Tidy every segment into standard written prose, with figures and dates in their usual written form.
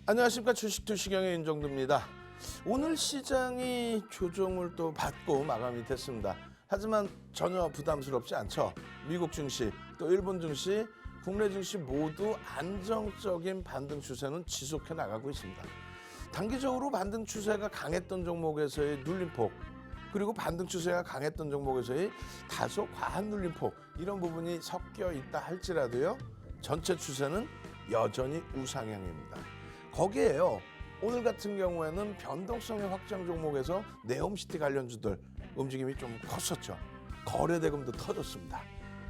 안녕하십니까. 주식투시경의 윤정두입니다. 오늘 시장이 조정을 또 받고 마감이 됐습니다. 하지만 전혀 부담스럽지 않죠. 미국 증시, 또 일본 증시, 국내 증시 모두 안정적인 반등 추세는 지속해 나가고 있습니다. 단기적으로 반등 추세가 강했던 종목에서의 눌림폭, 그리고 반등 추세가 강했던 종목에서의 다소 과한 눌림폭, 이런 부분이 섞여 있다 할지라도요, 전체 추세는 여전히 우상향입니다. 거기에요, 오늘 같은 경우에는 변동성의 확장 종목에서 네옴시티 관련주들 움직임이 좀 컸었죠. 거래대금도 터졌습니다.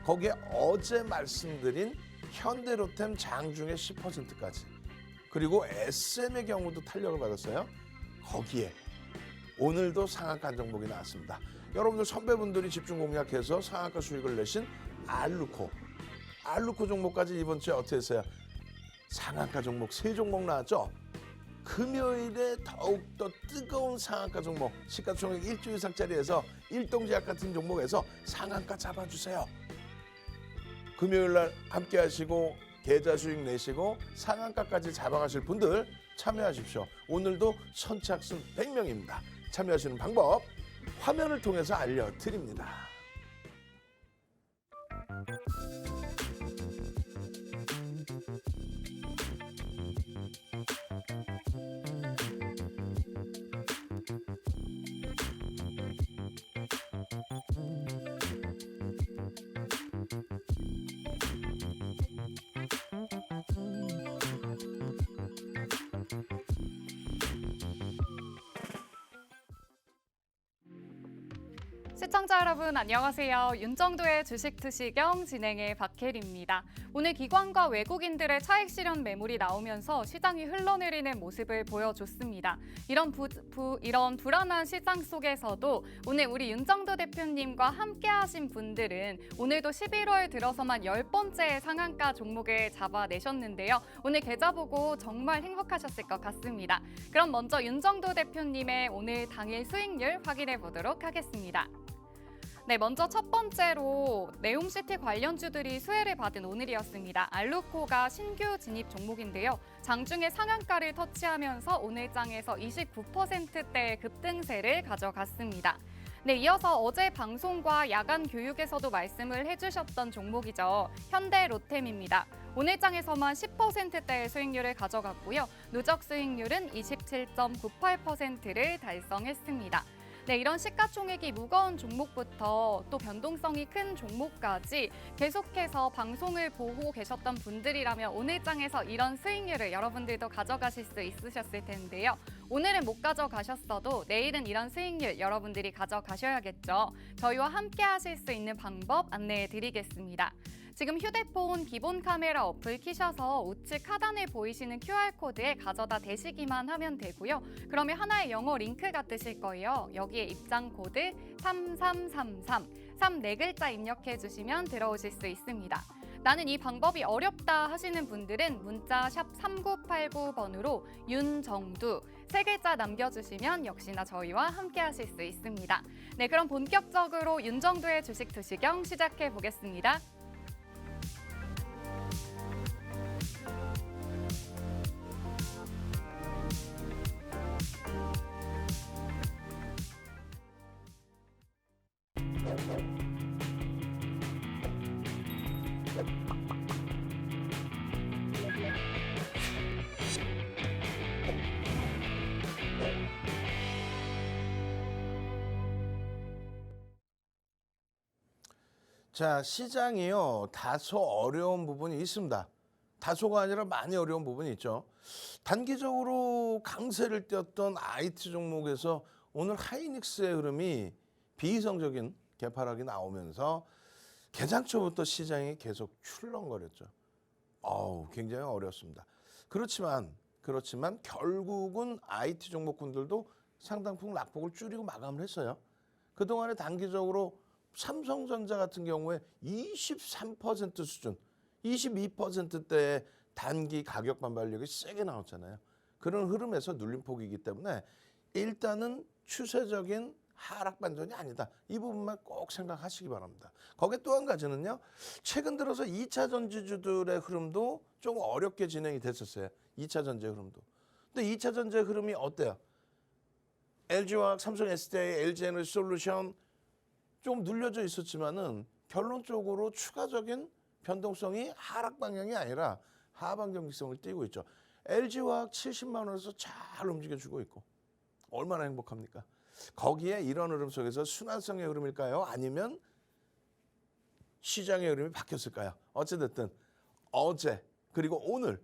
거기에 어제 말씀드린 현대로템 장중에 10%까지, 그리고 SM의 경우도 탄력을 받았어요. 거기에 오늘도 상한가 종목이 나왔습니다. 여러분들 선배분들이 집중 공략해서 상한가 수익을 내신 알루코 종목까지 이번 주에 어떻게 했어요? 상한가 종목 3종목 나왔죠. 금요일에 더욱더 뜨거운 상한가 종목, 시가총액 1조 이상짜리에서 일동제약 같은 종목에서 상한가 잡아주세요. 금요일날 함께 하시고 계좌 수익 내시고 상한가까지 잡아가실 분들 참여하십시오. 오늘도 선착순 100명입니다. 참여하시는 방법 화면을 통해서 알려드립니다. 시청자 여러분 안녕하세요. 윤정도의 주식투시경 진행의 박혜리입니다. 오늘 기관과 외국인들의 차익 실현 매물이 나오면서 시장이 흘러내리는 모습을 보여줬습니다. 이런 불안한 시장 속에서도 오늘 우리 윤정도 대표님과 함께하신 분들은 오늘도 11월 들어서만 10번째 상한가 종목을 잡아내셨는데요. 오늘 계좌 보고 정말 행복하셨을 것 같습니다. 그럼 먼저 윤정도 대표님의 오늘 당일 수익률 확인해 보도록 하겠습니다. 네, 먼저 첫 번째로 네옴시티 관련주들이 수혜를 받은 오늘이었습니다. 알루코가 신규 진입 종목인데요. 장중에 상한가를 터치하면서 오늘 장에서 29%대의 급등세를 가져갔습니다. 네, 이어서 어제 방송과 야간 교육에서도 말씀을 해주셨던 종목이죠. 현대로템입니다. 오늘 장에서만 10%대의 수익률을 가져갔고요. 누적 수익률은 27.98%를 달성했습니다. 네, 이런 시가총액이 무거운 종목부터 또 변동성이 큰 종목까지 계속해서 방송을 보고 계셨던 분들이라면 오늘 장에서 이런 수익률을 여러분들도 가져가실 수 있으셨을 텐데요. 오늘은 못 가져가셨어도 내일은 이런 수익률 여러분들이 가져가셔야겠죠. 저희와 함께 하실 수 있는 방법 안내해 드리겠습니다. 지금 휴대폰 기본 카메라 어플 키셔서 우측 하단에 보이시는 QR코드에 가져다 대시기만 하면 되고요. 그러면 하나의 영어 링크가 뜨실 거예요. 여기에 입장 코드 3333, 34글자 입력해 주시면 들어오실 수 있습니다. 나는 이 방법이 어렵다 하시는 분들은 문자 샵 3989번으로 윤정두 3글자 남겨주시면 역시나 저희와 함께 하실 수 있습니다. 네, 그럼 본격적으로 윤정두의 주식투시경 시작해 보겠습니다. 자, 시장이요, 다소 어려운 부분이 있습니다. 다소가 아니라 많이 어려운 부분이 있죠. 단기적으로 강세를 띄었던 IT 종목에서 오늘 하이닉스의 흐름이 비이성적인 개파락이 나오면서 개장초부터 시장이 계속 출렁거렸죠. 굉장히 어렵습니다. 그렇지만 결국은 IT 종목군들도 상당폭 낙폭을 줄이고 마감을 했어요. 그동안에 단기적으로 삼성전자 같은 경우에 23% 수준, 22%대의 단기 가격 반발력이 세게 나왔잖아요. 그런 흐름에서 눌림폭이기 때문에 일단은 추세적인 하락 반전이 아니다. 이 부분만 꼭 생각하시기 바랍니다. 거기에 또 한 가지는요. 최근 들어서 2차 전지주들의 흐름도 좀 어렵게 진행이 됐었어요. 2차 전지 흐름도. 근데 2차 전지 흐름이 어때요? LG화학, 삼성 SDI, LG에너지솔루션 좀 눌려져 있었지만은 결론적으로 추가적인 변동성이 하락 방향이 아니라 하방 경직성을 띠고 있죠. LG화학 70만 원에서 잘 움직여주고 있고 얼마나 행복합니까? 거기에 이런 흐름 속에서 순환성의 흐름일까요? 아니면 시장의 흐름이 바뀌었을까요? 어찌됐든 어제 그리고 오늘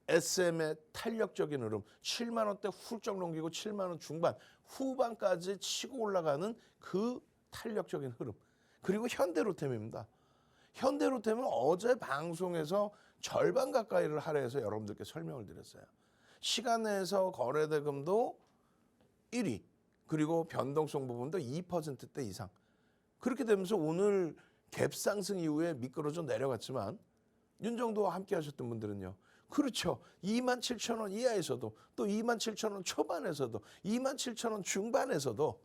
SM의 탄력적인 흐름 7만 원대 훌쩍 넘기고 7만 원 중반 후반까지 치고 올라가는 그 탄력적인 흐름. 그리고 현대로템입니다. 현대로템은 어제 방송에서 절반 가까이를 할애해서 여러분들께 설명을 드렸어요. 시간 내에서 거래대금도 1위 그리고 변동성 부분도 2%대 이상. 그렇게 되면서 오늘 갭 상승 이후에 미끄러져 내려갔지만 윤정도와 함께 하셨던 분들은요. 그렇죠. 27,000원 이하에서도 또 27,000원 초반에서도 27,000원 중반에서도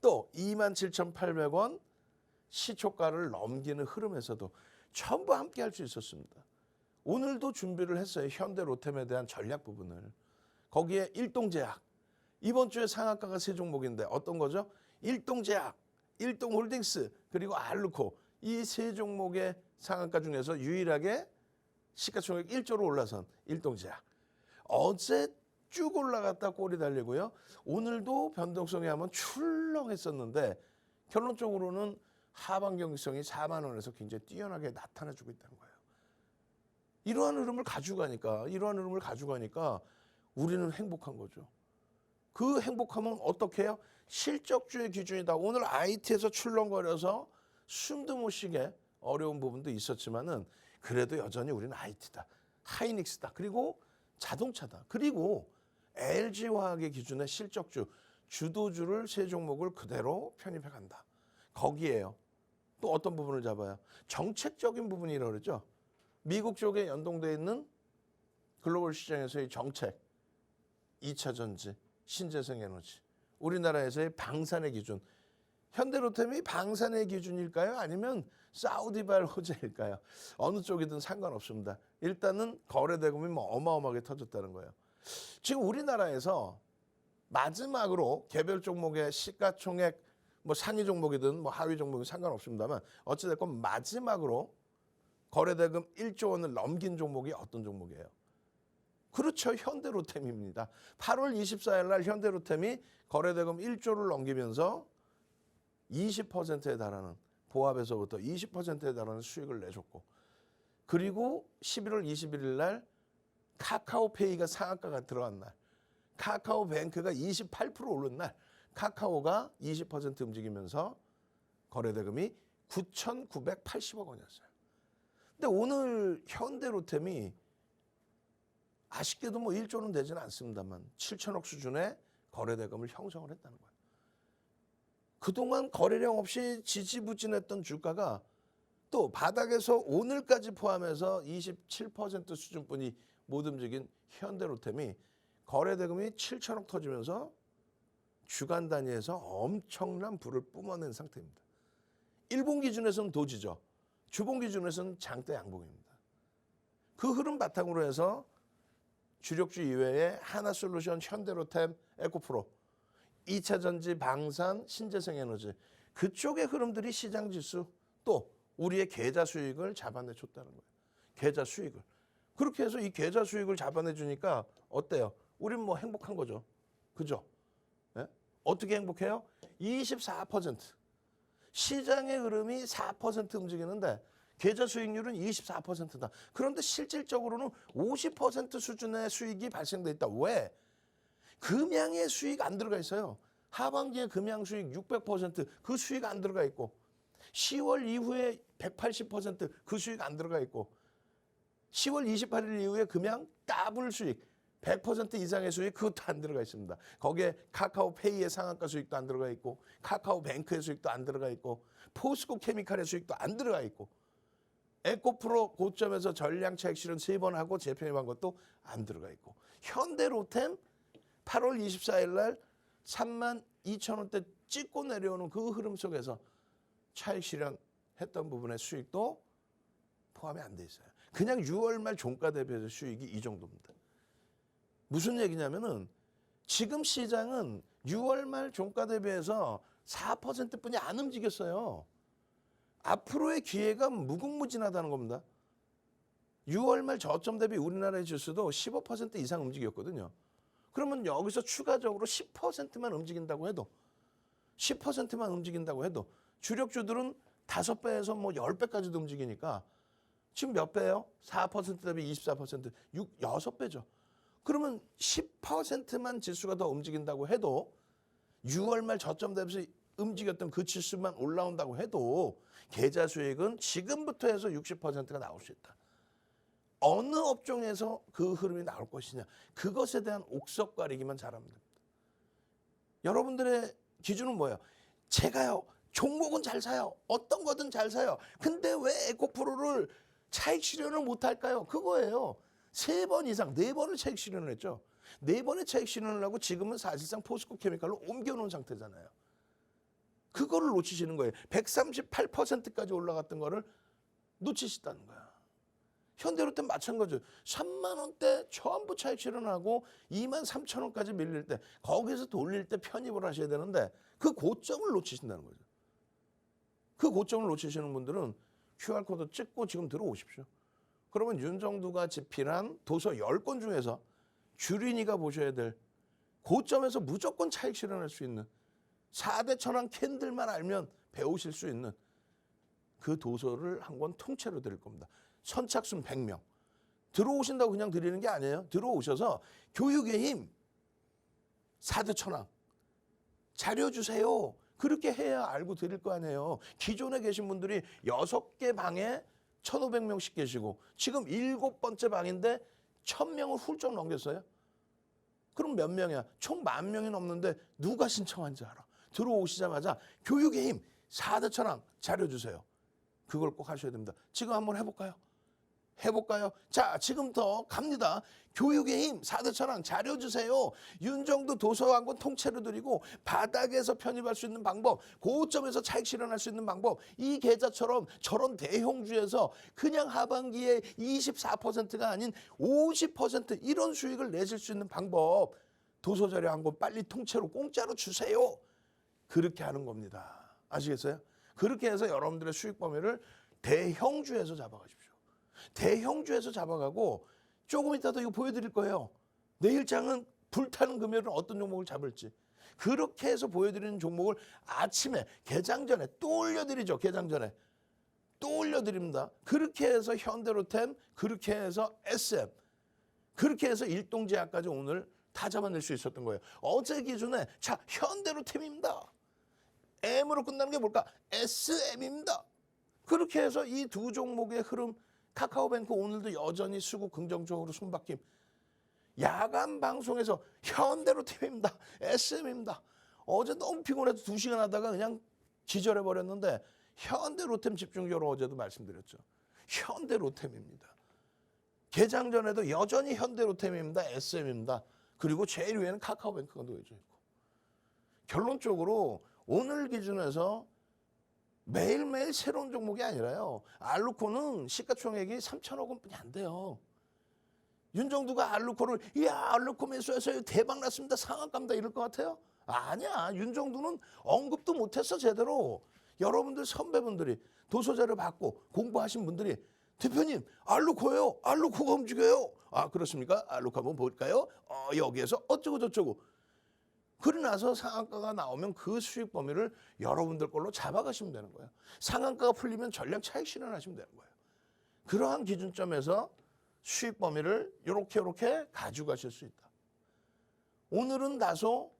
또 27,800원 시초가를 넘기는 흐름에서도 전부 함께 할 수 있었습니다. 오늘도 준비를 했어요. 현대로템에 대한 전략 부분을. 거기에 일동제약. 이번 주에 상한가가 세 종목인데 어떤 거죠? 일동제약, 일동홀딩스, 그리고 알루코. 이 세 종목의 상한가 중에서 유일하게 시가총액 1조로 올라선 일동제약. 어제 쭉 올라갔다 꼬리 달리고요. 오늘도 변동성이 한번 출렁했었는데 결론적으로는 하방 경직성이 4만 원에서 굉장히 뛰어나게 나타나주고 있다는 거예요. 이러한 흐름을 가져가니까 우리는 행복한 거죠. 그 행복함은 어떻게 해요? 실적주의 기준이다. 오늘 IT에서 출렁거려서 숨도 못 쉬게 어려운 부분도 있었지만은 그래도 여전히 우리는 IT다. 하이닉스다. 그리고 자동차다. 그리고 LG화학의 기준의 실적주, 주도주를 세 종목을 그대로 편입해 간다. 거기에요. 또 어떤 부분을 잡아요? 정책적인 부분이라고 그러죠. 미국 쪽에 연동되어 있는 글로벌 시장에서의 정책, 2차 전지, 신재생 에너지, 우리나라에서의 방산의 기준, 현대로템이 방산의 기준일까요? 아니면 사우디발 호재일까요? 어느 쪽이든 상관없습니다. 일단은 거래대금이 뭐 어마어마하게 터졌다는 거예요. 지금 우리나라에서 마지막으로 개별 종목의 시가총액 뭐 상위 종목이든 뭐 하위 종목이든 상관없습니다만 어찌됐건 마지막으로 거래대금 1조 원을 넘긴 종목이 어떤 종목이에요? 그렇죠. 현대로템입니다. 8월 24일 날 현대로템이 거래대금 1조를 넘기면서 20%에 달하는 보합에서부터 20%에 달하는 수익을 내줬고 그리고 11월 21일 날 카카오페이가 상한가가 들어간 날 카카오뱅크가 28% 오른 날 카카오가 20% 움직이면서 거래대금이 9,980억 원이었어요. 근데 오늘 현대로템이 아쉽게도 뭐 1조는 되지는 않습니다만 7천억 수준의 거래대금을 형성을 했다는 거예요. 그동안 거래량 없이 지지부진했던 주가가 또 바닥에서 오늘까지 포함해서 27% 수준뿐이 못 움직인 현대로템이 거래대금이 7천억 터지면서 주간 단위에서 엄청난 불을 뿜어낸 상태입니다. 일본 기준에서는 도지죠. 주봉 기준에서는 장대 양봉입니다. 그 흐름 바탕으로 해서 주력주 이외에 하나솔루션, 현대로템, 에코프로, 2차 전지, 방산, 신재생에너지 그쪽의 흐름들이 시장지수 또 우리의 계좌 수익을 잡아내줬다는 거예요. 계좌 수익을. 그렇게 해서 이 계좌 수익을 잡아내주니까 어때요? 우린 뭐 행복한 거죠. 그죠? 네? 어떻게 행복해요? 24%. 시장의 흐름이 4% 움직이는데 계좌 수익률은 24%다. 그런데 실질적으로는 50% 수준의 수익이 발생돼 있다. 왜? 금양의 수익 안 들어가 있어요. 하반기에 금양 수익 600%그 수익 안 들어가 있고 10월 이후에 180%그 수익 안 들어가 있고 10월 28일 이후에 금양 더블 수익 100% 이상의 수익 그것도 안 들어가 있습니다. 거기에 카카오페이의 상한가 수익도 안 들어가 있고 카카오뱅크의 수익도 안 들어가 있고 포스코 케미칼의 수익도 안 들어가 있고 에코프로 고점에서 전량차익 실현 3번 하고 재편입한 것도 안 들어가 있고 현대로템 8월 24일 날 32,000원대 찍고 내려오는 그 흐름 속에서 차익 실현했던 부분의 수익도 포함이 안 돼 있어요. 그냥 6월 말 종가 대비해서 수익이 이 정도입니다. 무슨 얘기냐면은 지금 시장은 6월 말 종가 대비해서 4%뿐이 안 움직였어요. 앞으로의 기회가 무궁무진하다는 겁니다. 6월 말 저점 대비 우리나라의 지수도 15% 이상 움직였거든요. 그러면 여기서 추가적으로 10%만 움직인다고 해도 10%만 움직인다고 해도 주력주들은 5배에서 뭐 10배까지도 움직이니까 지금 몇 배예요? 4% 대비 24%, 6배죠. 그러면 10%만 지수가 더 움직인다고 해도 6월 말 저점 대비해서 움직였던 그 지수만 올라온다고 해도 계좌 수익은 지금부터 해서 60%가 나올 수 있다. 어느 업종에서 그 흐름이 나올 것이냐. 그것에 대한 옥석 가리기만 잘하면 됩니다. 여러분들의 기준은 뭐예요? 제가요. 종목은 잘 사요. 어떤 거든 잘 사요. 근데 왜 에코프로를 차익 실현을 못할까요? 그거예요. 3번 이상, 4번을 차익 실현을 했죠. 4번의 차익 실현을 하고 지금은 사실상 포스코 케미칼로 옮겨놓은 상태잖아요. 그거를 놓치시는 거예요. 138%까지 올라갔던 거를 놓치시다는 거야. 현대로템 마찬가지예요. 3만 원대 전부 차익 실현하고 2만 3천 원까지 밀릴 때 거기서 돌릴 때 편입을 하셔야 되는데 그 고점을 놓치신다는 거죠. 그 고점을 놓치시는 분들은 QR코드 찍고 지금 들어오십시오. 그러면 윤정두가 집필한 도서 10권 중에서 주린이가 보셔야 될 고점에서 무조건 차익 실현할 수 있는 4대 천왕 캔들만 알면 배우실 수 있는 그 도서를 한 권 통째로 드릴 겁니다. 선착순 100명. 들어오신다고 그냥 드리는 게 아니에요. 들어오셔서 교육의 힘 4대 천왕 자료 주세요. 그렇게 해야 알고 드릴 거 아니에요. 기존에 계신 분들이 6개 방에 1,500명씩 계시고 지금 7번째 방인데 1,000명을 훌쩍 넘겼어요. 그럼 몇 명이야? 총 10,000명이 넘는데 누가 신청한지 알아. 들어오시자마자 교육의 힘 4대 천왕 자료 주세요. 그걸 꼭 하셔야 됩니다. 지금 한번 해볼까요? 해볼까요? 자, 지금부터 갑니다. 교육의 힘 4대 천왕 자료 주세요. 윤정두 도서 한 권 통째로 드리고 바닥에서 편입할 수 있는 방법, 고점에서 차익 실현할 수 있는 방법, 이 계좌처럼 저런 대형주에서 그냥 하반기에 24%가 아닌 50% 이런 수익을 내실 수 있는 방법, 도서 자료 한 권 빨리 통째로 공짜로 주세요. 그렇게 하는 겁니다. 아시겠어요? 그렇게 해서 여러분들의 수익 범위를 대형주에서 잡아가십시오. 대형주에서 잡아가고 조금 이따도 이거 보여드릴 거예요. 내일장은 불타는 금요일은 어떤 종목을 잡을지. 그렇게 해서 보여드리는 종목을 아침에 개장 전에 또 올려드리죠. 개장 전에 또 올려드립니다. 그렇게 해서 현대로템, 그렇게 해서 SM, 그렇게 해서 일동제약까지 오늘 다 잡아낼 수 있었던 거예요. 어제 기준에 자 현대로템입니다. M으로 끝나는 게 뭘까? SM입니다. 그렇게 해서 이 두 종목의 흐름, 카카오뱅크 오늘도 여전히 수급 긍정적으로 손바뀜. 야간 방송에서 현대로템입니다. SM입니다. 어제 너무 피곤해서 2시간 하다가 그냥 기절해버렸는데 현대로템 집중적으로 어제도 말씀드렸죠. 현대로템입니다. 개장 전에도 여전히 현대로템입니다. SM입니다. 그리고 제일 위에는 카카오뱅크가 놓여져 있고. 결론적으로 오늘 기준에서 매일매일 새로운 종목이 아니라요. 알루코는 시가총액이 3천억 원뿐이 안 돼요. 윤정두가 알루코를 이야 알루코 매수해서 대박 났습니다. 상한가입니다. 이럴 것 같아요? 아니야. 윤정두는 언급도 못했어 제대로. 여러분들 선배분들이 도서자료 받고 공부하신 분들이 대표님 알루코예요. 알루코가 움직여요. 아 그렇습니까? 알루코 한번 볼까요? 여기에서 어쩌고 저쩌고. 그러고 나서 상한가가 나오면 그 수익 범위를 여러분들 걸로 잡아가시면 되는 거예요. 상한가가 풀리면 전량 차익 실현하시면 되는 거예요. 그러한 기준점에서 수익 범위를 이렇게 가져가실 수 있다. 오늘은 다소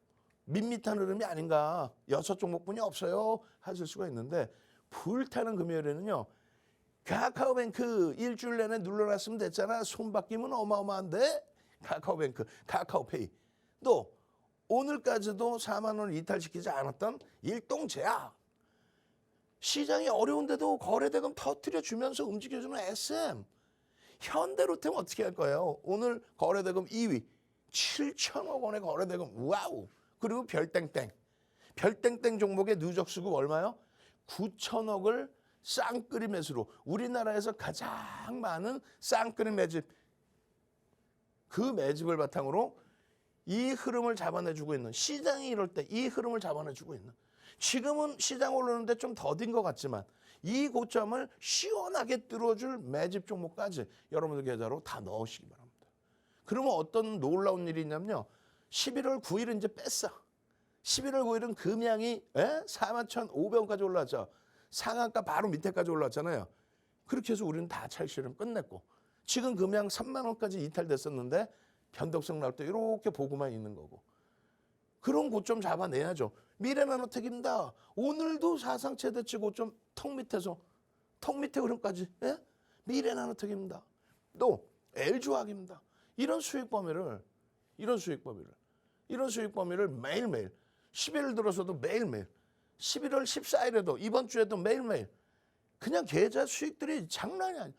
밋밋한 흐름이 아닌가. 6종목뿐이 없어요. 하실 수가 있는데 불타는 금요일에는요. 카카오뱅크 일주일 내내 눌러놨으면 됐잖아. 손바뀜은 어마어마한데 카카오뱅크, 카카오페이. 또 오늘까지도 4만 원을 이탈시키지 않았던 일동제약. 시장이 어려운데도 거래대금 터뜨려주면서 움직여주는 SM. 현대로템 어떻게 할 거예요? 오늘 거래대금 2위. 7천억 원의 거래대금. 와우. 그리고 별땡땡. 별땡땡 종목의 누적 수급 얼마요? 9천억을 쌍끌이 매수로. 우리나라에서 가장 많은 쌍끌이 매집. 그 매집을 바탕으로 이 흐름을 잡아내주고 있는, 시장이 이럴 때 이 흐름을 잡아내주고 있는, 지금은 시장 오르는데 좀 더딘 것 같지만 이 고점을 시원하게 뚫어줄 매집 종목까지 여러분들 계좌로 다 넣으시기 바랍니다. 그러면 어떤 놀라운 일이 있냐면요. 11월 9일은 이제 뺐어. 11월 9일은 금양이 41,500원까지 올라왔죠. 상한가 바로 밑에까지 올라왔잖아요. 그렇게 해서 우리는 다 차익 실현 끝냈고, 지금 금양 3만 원까지 이탈됐었는데 변동성 나올 때 이렇게 보고만 있는 거고, 그런 고점 잡아내야죠. 미래나노텍입니다. 오늘도 사상 최대치 고점 턱 밑에 흐름까지. 미래나노텍입니다. 또 LG화학입니다. 이런 수익 범위를 매일매일, 11일 들어서도 매일매일, 11월 14일에도 이번 주에도 매일매일, 그냥 계좌 수익들이 장난이 아니야.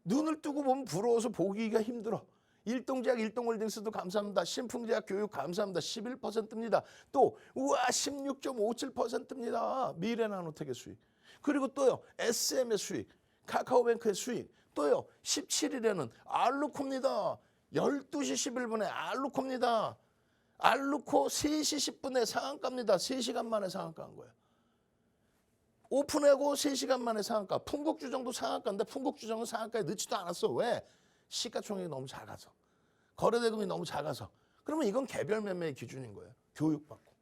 눈을 뜨고 보면 부러워서 보기가 힘들어. 일동제약, 일동홀딩스도 감사합니다. 신풍제약 교육 감사합니다. 11%입니다. 또 우와 16.57%입니다. 미래나노텍의 수익. 그리고 또요 SM의 수익, 카카오뱅크의 수익. 또요 17일에는 알루코입니다. 12시 11분에 알루코입니다. 알루코 3시 10분에 상한가입니다. 3시간 만에 상한가한 거예요. 오픈하고 3시간 만에 상한가. 풍국주정도 상한가인데 풍국주정은 상한가에 넣지도 않았어. 왜? 시가총액이 너무 작아서. 거래대금이 너무 작아서. 그러면 이건 개별 매매의 기준인 거예요. 교육받고.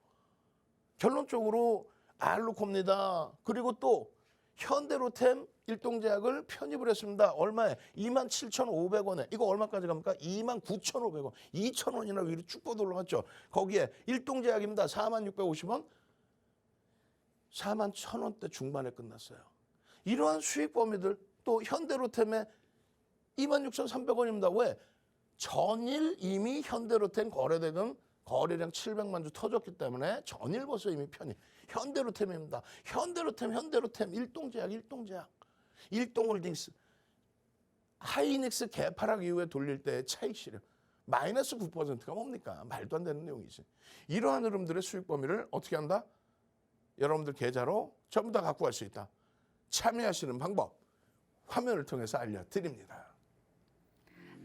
결론적으로 알루코입니다. 그리고 또 현대로템 일동제약을 편입을 했습니다. 얼마에? 27,500원에. 이거 얼마까지 갑니까? 29,500원. 2,000원이나 위로 쭉 뻗어 올라갔죠. 거기에 일동제약입니다. 4650원. 41,000원대 중반에 끝났어요. 이러한 수익 범위들, 또 현대로템에 26,300원입니다. 왜? 전일 이미 현대로템 거래대금 거래량 700만 주 터졌기 때문에 전일 벌써 이미 편입. 현대로템입니다. 현대로템, 일동제약, 일동홀딩스. 하이닉스 개파락 이후에 돌릴 때 차익 실현. 마이너스 9%가 뭡니까? 말도 안 되는 내용이지. 이러한 흐름들의 수익 범위를 어떻게 한다? 여러분들 계좌로 전부 다 갖고 갈 수 있다. 참여하시는 방법 화면을 통해서 알려드립니다.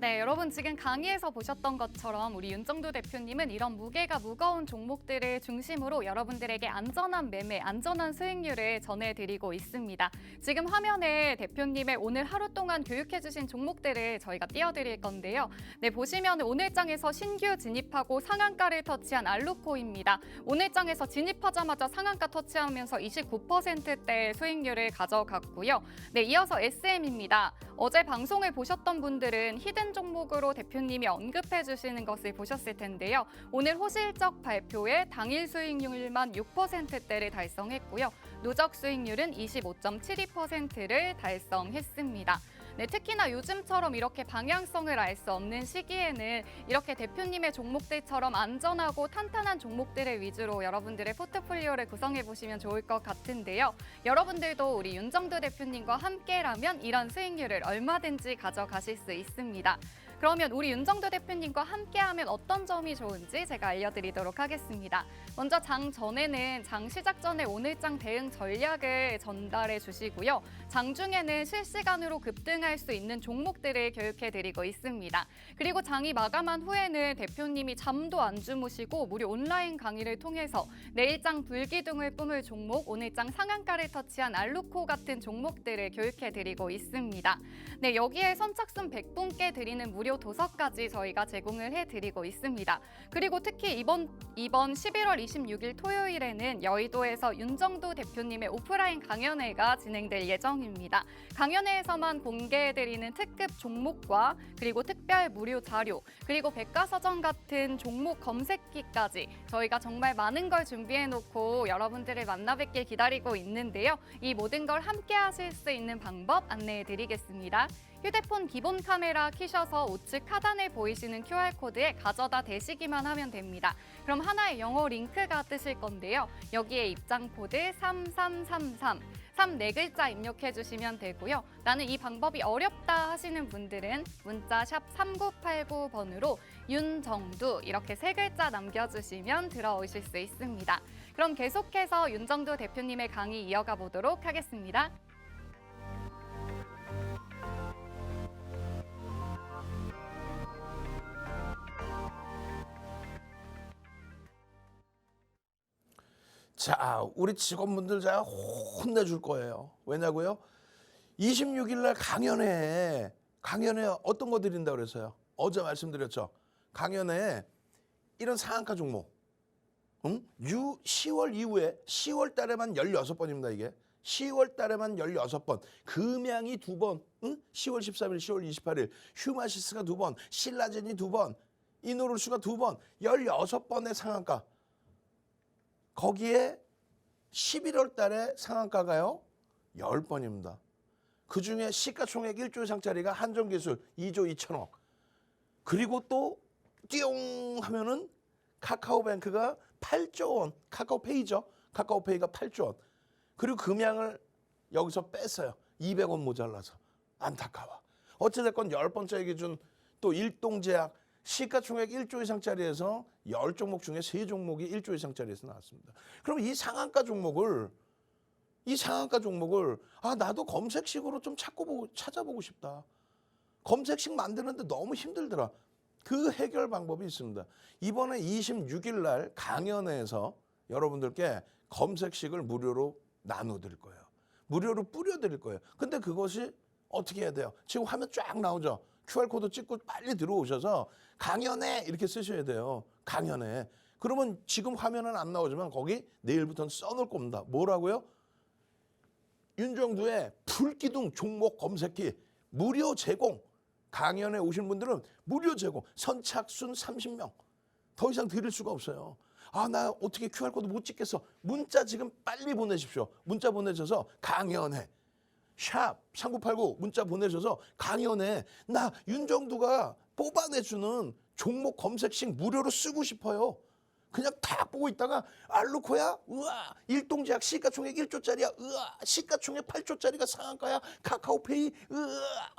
네, 여러분 지금 강의에서 보셨던 것처럼 우리 윤정두 대표님은 이런 무게가 무거운 종목들을 중심으로 여러분들에게 안전한 매매, 안전한 수익률을 전해드리고 있습니다. 지금 화면에 대표님의 오늘 하루 동안 교육해주신 종목들을 저희가 띄워드릴 건데요. 네, 보시면 오늘장에서 신규 진입하고 상한가를 터치한 알루코입니다. 오늘장에서 진입하자마자 상한가 터치하면서 29%대 수익률을 가져갔고요. 네, 이어서 SM입니다. 어제 방송을 보셨던 분들은 히든 종목으로 대표님이 언급해 주시는 것을 보셨을 텐데요. 오늘 호실적 발표에 당일 수익률만 6%대를 달성했고요. 누적 수익률은 25.72%를 달성했습니다. 네, 특히나 요즘처럼 이렇게 방향성을 알 수 없는 시기에는 이렇게 대표님의 종목들처럼 안전하고 탄탄한 종목들을 위주로 여러분들의 포트폴리오를 구성해 보시면 좋을 것 같은데요. 여러분들도 우리 윤정두 대표님과 함께라면 이런 수익률을 얼마든지 가져가실 수 있습니다. 그러면 우리 윤정두 대표님과 함께하면 어떤 점이 좋은지 제가 알려드리도록 하겠습니다. 먼저 장 전에는 장 시작 전에 오늘장 대응 전략을 전달해 주시고요. 장 중에는 실시간으로 급등할 수 있는 종목들을 교육해드리고 있습니다. 그리고 장이 마감한 후에는 대표님이 잠도 안 주무시고 무료 온라인 강의를 통해서 내일장 불기둥을 뿜을 종목, 오늘장 상한가를 터치한 알루코 같은 종목들을 교육해드리고 있습니다. 네, 여기에 선착순 100분께 드리는 무료 도서까지 저희가 제공을 해드리고 있습니다. 그리고 특히 이번 11월 26일 토요일에는 여의도에서 윤정두 대표님의 오프라인 강연회가 진행될 예정입니다. 강연회에서만 공개해드리는 특급 종목과 그리고 특별 무료 자료, 그리고 백과사전 같은 종목 검색기까지 저희가 정말 많은 걸 준비해놓고 여러분들을 만나 뵙길 기다리고 있는데요. 이 모든 걸 함께 하실 수 있는 방법 안내해드리겠습니다. 휴대폰 기본 카메라 켜셔서 우측 하단에 보이시는 QR코드에 가져다 대시기만 하면 됩니다. 그럼 하나의 영어 링크가 뜨실 건데요. 여기에 입장 코드 3333, 3글자 입력해 주시면 되고요. 나는 이 방법이 어렵다 하시는 분들은 문자 샵 3989번으로 윤정두 이렇게 3글자 남겨주시면 들어오실 수 있습니다. 그럼 계속해서 윤정두 대표님의 강의 이어가 보도록 하겠습니다. 자, 우리 직원분들 제가 혼내줄 거예요. 왜냐고요? 26일 날 강연회 어떤 거 드린다고 그랬어요? 어제 말씀드렸죠. 강연회에 이런 상한가 종목. 10월 이후에 10월 달에만 16번입니다, 이게. 10월 달에만 16번. 금양이 2번. 10월 13일, 10월 28일. 휴마시스가 2번. 신라젠이 2번. 이노룰수가 2번. 16번의 상한가. 거기에 11월 달에 상한가가요. 10번입니다. 그중에 시가총액 1조 이상짜리가 한정기술 2조 2천억. 그리고 또 띠용 하면은 카카오뱅크가 8조 원. 카카오페이죠. 카카오페이가 8조 원. 그리고 금양을 여기서 뺐어요. 200원 모자라서. 안타까워. 어찌됐건 10번째 기준 또 일동제약 시가총액 1조 이상짜리에서 10종목 중에 3종목이 1조 이상짜리에서 나왔습니다. 그럼 이 상한가 종목을 나도 검색식으로 좀 찾아보고 싶다. 검색식 만드는데 너무 힘들더라. 그 해결 방법이 있습니다. 이번에 26일 날 강연회에서 여러분들께 검색식을 무료로 나눠드릴 거예요. 무료로 뿌려드릴 거예요. 근데 그것이 어떻게 해야 돼요? 지금 화면 쫙 나오죠? QR코드 찍고 빨리 들어오셔서 강연회 이렇게 쓰셔야 돼요. 강연회. 그러면 지금 화면은 안 나오지만 거기 내일부터는 써놓을 겁니다. 뭐라고요? 윤정두의 불기둥 종목 검색기 무료 제공. 강연에 오신 분들은 무료 제공. 선착순 30명. 더 이상 드릴 수가 없어요. 나 어떻게 QR코드 못 찍겠어. 문자 지금 빨리 보내십시오. 문자 보내셔서 강연회. 샵 3989 문자 보내셔서 강연회. 나 윤정두가 뽑아내주는 종목 검색식 무료로 쓰고 싶어요. 그냥 딱 보고 있다가 알루코야? 우와. 일동제약 시가총액 1조짜리야. 우와. 시가총액 8조짜리가 상한가야. 카카오페이. 우와.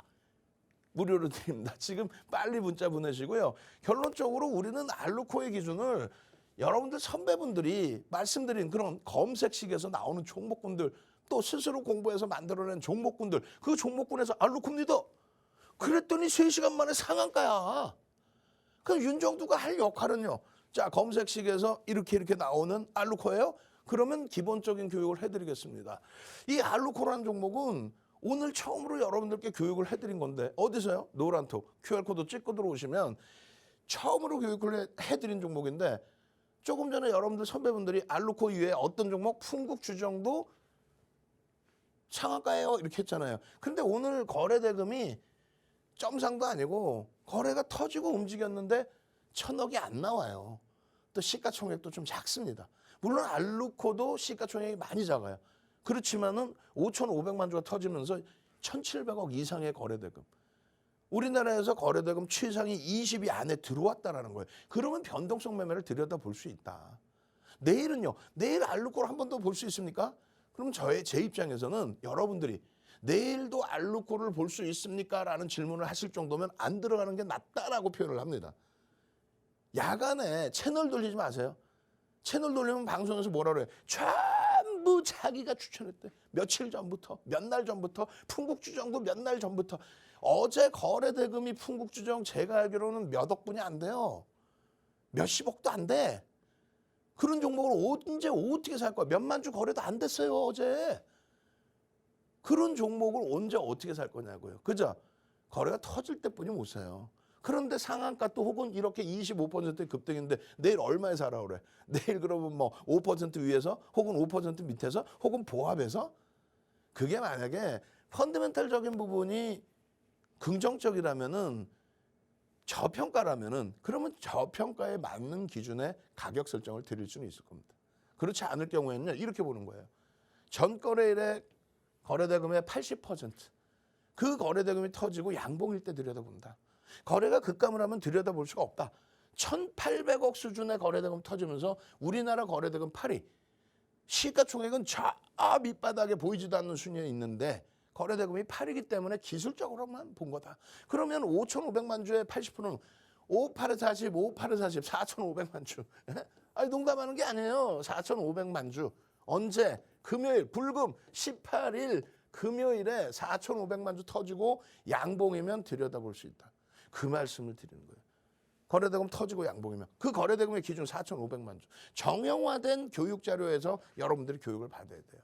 무료로 드립니다. 지금 빨리 문자 보내시고요. 결론적으로 우리는 알루코의 기준을 여러분들 선배분들이 말씀드린 그런 검색식에서 나오는 종목군들 또 스스로 공부해서 만들어낸 종목군들 그 종목군에서 알루코입니다. 그랬더니 3시간 만에 상한가야. 그럼 윤정두가 할 역할은요. 자, 검색식에서 이렇게 나오는 알루코예요. 그러면 기본적인 교육을 해드리겠습니다. 이 알루코라는 종목은 오늘 처음으로 여러분들께 교육을 해드린 건데 어디서요? 노란톡 QR코드 찍고 들어오시면 처음으로 교육을 해드린 종목인데 조금 전에 여러분들 선배분들이 알루코 이외에 어떤 종목 풍국주정도 상한가예요 이렇게 했잖아요. 근데 오늘 거래대금이 점상도 아니고 거래가 터지고 움직였는데 1,000억이 안 나와요. 또 시가총액도 좀 작습니다. 물론 알루코도 시가총액이 많이 작아요. 그렇지만은 5,500만 주가 터지면서 1,700억 이상의 거래대금. 우리나라에서 거래대금 최상위 20위 안에 들어왔다라는 거예요. 그러면 변동성 매매를 들여다볼 수 있다. 내일은요. 내일 알루코를 한 번 더 볼 수 있습니까? 그럼 제 입장에서는 여러분들이 내일도 알루코를 볼 수 있습니까? 라는 질문을 하실 정도면 안 들어가는 게 낫다라고 표현을 합니다. 야간에 채널 돌리지 마세요. 채널 돌리면 방송에서 뭐라 그래요? 전부 자기가 추천했대. 며칠 전부터, 몇 날 전부터, 풍국주정도 몇 날 전부터. 어제 거래대금이 풍국주정 제가 알기로는 몇 억분이 안 돼요. 몇십억도 안 돼. 그런 종목을 언제 어떻게 살 거야? 몇만 주 거래도 안 됐어요 어제. 그런 종목을 언제 어떻게 살 거냐고요. 그죠? 거래가 터질 때뿐이 못 사요. 그런데 상한가 또 혹은 이렇게 25% 급등인데 내일 얼마에 사라 그래? 내일 그러면 뭐 5% 위에서 혹은 5% 밑에서 혹은 보합해서? 그게 만약에 펀더멘탈적인 부분이 긍정적이라면은 저평가라면은 그러면 저평가에 맞는 기준의 가격 설정을 드릴 수는 있을 겁니다. 그렇지 않을 경우에는 이렇게 보는 거예요. 전 거래일의 거래대금의 80% 그 거래대금이 터지고 양봉일 때 들여다본다. 거래가 급감을 하면 들여다볼 수가 없다. 1,800억 수준의 거래대금 터지면서 우리나라 거래대금 8위. 시가총액은 저 밑바닥에 보이지도 않는 순위에 있는데 거래대금이 8이기 때문에 기술적으로만 본 거다. 그러면 5,500만 주의 80%는 5, 8에 40, 5, 8에 40, 4,500만 주. 아니 농담하는 게 아니에요. 4,500만 주. 언제? 금요일, 불금 18일 금요일에 4,500만 주 터지고 양봉이면 들여다볼 수 있다. 그 말씀을 드리는 거예요. 거래대금 터지고 양봉이면 그 거래대금의 기준 4,500만 주. 정형화된 교육 자료에서 여러분들이 교육을 받아야 돼요.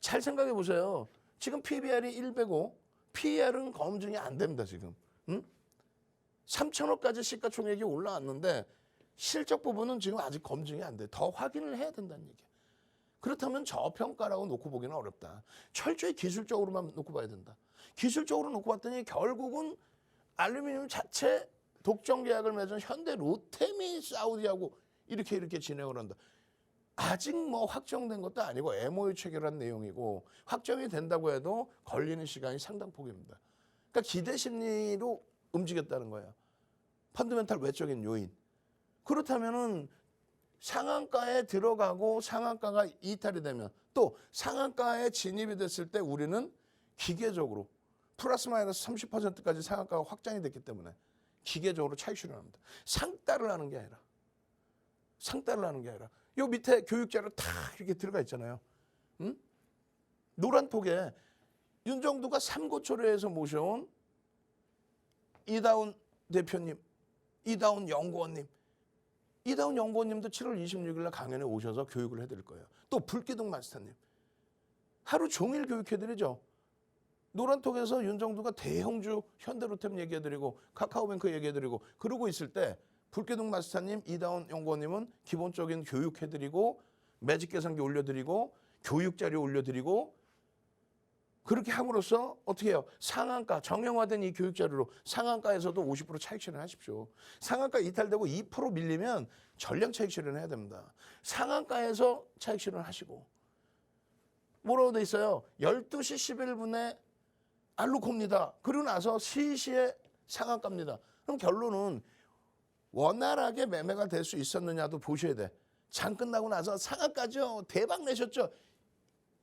잘 생각해 보세요. 지금 PBR이 105, PER은 검증이 안 됩니다, 지금. 3천억까지 시가총액이 올라왔는데 실적 부분은 지금 아직 검증이 안 돼. 더 확인을 해야 된다는 얘기야. 그렇다면 저평가라고 놓고 보기는 어렵다. 철저히 기술적으로만 놓고 봐야 된다. 기술적으로 놓고 봤더니 결국은 알루미늄 자체 독점 계약을 맺은 현대 로템이 사우디하고 이렇게 진행을 한다. 아직 뭐 확정된 것도 아니고 MOU 체결한 내용이고 확정이 된다고 해도 걸리는 시간이 상당폭입니다. 그러니까 기대 심리로 움직였다는 거예요. 펀더멘탈 외적인 요인. 그렇다면은 상한가에 들어가고 상한가가 이탈이 되면 또 상한가에 진입이 됐을 때 우리는 기계적으로 플러스 마이너스 30%까지 상한가가 확장이 됐기 때문에 기계적으로 차익 실현합니다. 상따를 하는 게 아니라 요 밑에 교육자료 다 이렇게 들어가 있잖아요. 노란 톡에 윤정두가 삼고초려에서 모셔온 이다운 대표님, 이다운 연구원님, 이다운 연구원님도 7월 26일 날 강연에 오셔서 교육을 해드릴 거예요. 또 불기둥 마스터님. 하루 종일 교육해드리죠. 노란톡에서 윤정두가 대형주 현대로템 얘기해드리고 카카오뱅크 얘기해드리고 그러고 있을 때 불기둥 마스터님, 이다운 연구원님은 기본적인 교육해드리고 매직 계산기 올려드리고 교육자료 올려드리고 그렇게 함으로써 어떻게 해요? 상한가, 정형화된 이 교육자료로 상한가에서도 50% 차익 실현하십시오. 상한가 이탈되고 2% 밀리면 전량 차익 실현해야 됩니다. 상한가에서 차익 실현하시고 뭐라고 돼 있어요? 12시 11분에 알루코입니다. 그리고 나서 시시에 상한가입니다. 그럼 결론은 원활하게 매매가 될 수 있었느냐도 보셔야 돼. 장 끝나고 나서 상한가죠. 대박 내셨죠.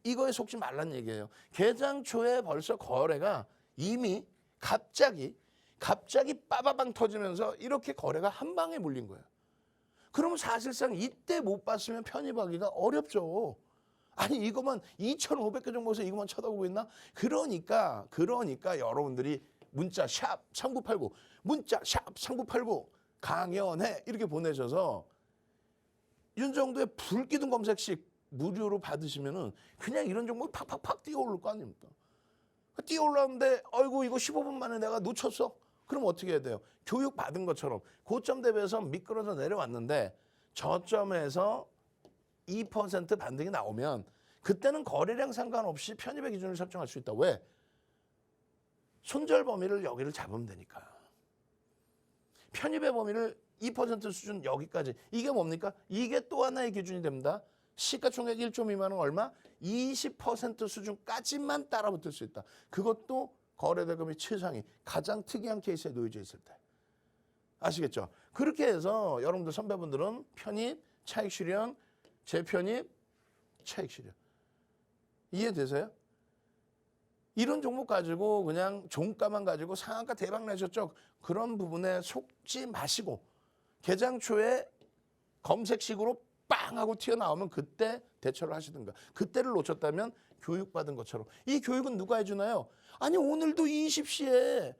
이거에 속지 말란 얘기예요. 개장 초에 벌써 거래가 이미 갑자기 빠바방 터지면서 이렇게 거래가 한 방에 물린 거예요. 그러면 사실상 이때 못 봤으면 편입하기가 어렵죠. 아니 이것만 2,500개 정도에서 이것만 쳐다보고 있나? 그러니까 여러분들이 문자 샵 3989 문자 샵 3989 강연해 이렇게 보내셔서 윤정두의 불기둥 검색식 무료로 받으시면은 그냥 이런 정보 팍팍팍 뛰어오를 거 아닙니까? 뛰어올랐는데 아이고 이거 15분 만에 내가 놓쳤어? 그럼 어떻게 해야 돼요? 교육 받은 것처럼 고점 대비해서 미끄러져 내려왔는데 저점에서 2% 반등이 나오면 그때는 거래량 상관없이 편입의 기준을 설정할 수 있다. 왜? 손절 범위를 여기를 잡으면 되니까. 편입의 범위를 2% 수준 여기까지. 이게 뭡니까? 이게 또 하나의 기준이 됩니다. 시가총액 1조 미만은 얼마? 20% 수준까지만 따라붙을 수 있다. 그것도 거래대금이 최상위, 가장 특이한 케이스에 놓여져 있을 때. 아시겠죠? 그렇게 해서 여러분들 선배분들은 편입, 차익 실현, 재편입, 차익 실현. 이해되세요? 이런 종목 가지고 그냥 종가만 가지고 상한가 대박 내셨죠? 그런 부분에 속지 마시고 개장 초에 검색식으로 빵 하고 튀어나오면 그때 대처를 하시든가. 그때를 놓쳤다면 교육받은 것처럼. 이 교육은 누가 해주나요? 아니 오늘도 20시에